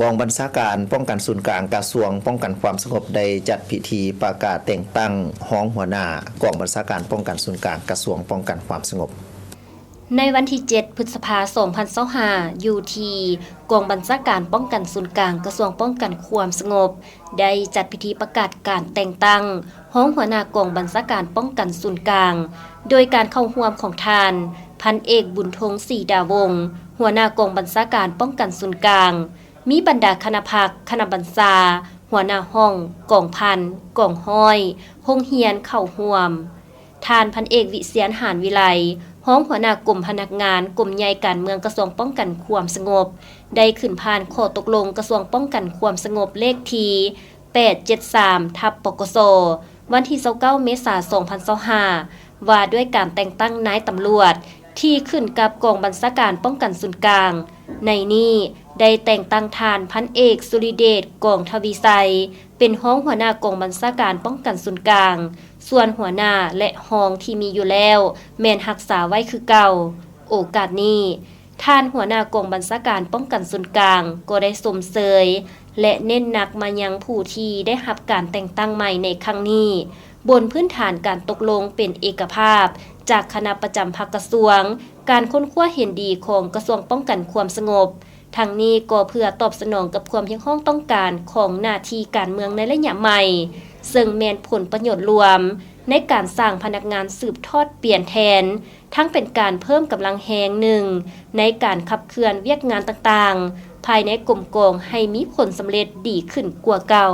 กองบัญชาการป้องกันศูนย์กลางกระทรวงป้องกันความสงบได้จัดพิธีประกาศแต่งตั้งห้องหัวหน้ากองบัญชาการป้องกันศูนย์กลางกระทรวงป้องกันความสงบในวันที่ 7 พฤษภาคม 2025 อยู่ที่กองบัญชาการป้องกันศูนย์กลางกระทรวงป้องกันความสงบได้จัดพิธีประกาศการแต่งตั้งห้องหัวหน้ากองบัญชาการป้องกันศูนย์กลางโดยการเข้าร่วมของทานพันเอกบุญธงศรีดาวงศ์หัวหน้ากองบัญชาการป้องกันศูนย์กลางมีบรรดาคณะพักคณะบัญชาหัวหน้าห้องกองพันกองห้อยโรงเรียนเข้าร่วมทานพันเอกวิเชียรหานวิไลห้องหัวหน้ากลุ่มพนักงานกลุ่มใหญ่การเมืองกระทรวงป้องกันความสงบได้ขึ้นผ่านข้อตกลงกระทรวงป้องกันความสงบเลขที่873/ปกสวันที่29 เมษายน 2025ว่าด้วยการแต่งตั้งนายตำรวจที่ขึ้นกับกองบัญชาการป้องกันศูนย์กลางในนี้ได้แต่งตั้งทานพันเอกสุริเดชกองทวีไซเป็นห้องหัวหน้ากองบัญชาการป้องกันศูนย์กลางส่วนหัวหน้าและห้องที่มีอยู่แล้วแม่นรักษาไว้คือเก่าโอกาสนี้ท่านหัวหน้ากองบัญชาการป้องกันศูนย์กลางก็ได้สมเสยและเน้นหนักมายังผู้ที่ได้รับการแต่งตั้งใหม่ในครั้งนี้บนพื้นฐานการตกลงเป็นเอกภาพจากคณะประจำภาคกระทรวงการค้นคว้าเห็นดีของกระทรวงป้องกันความสงบทั้งนี้ก็เพื่อตอบสนองกับความเพียงพ้องต้องการของหน้าที่การเมืองในระยะใหม่ซึ่งแม่นผลประโยชน์รวมในการสร้างพนักงานสืบทอดเปลี่ยนแทนทั้งเป็นการเพิ่มกำลังแหงหนึ่งในการขับเคลื่อนเวียกงานต่างๆภายในกลุ่มกองให้มีผลสำเร็จดีขึ้นกว่าเก่า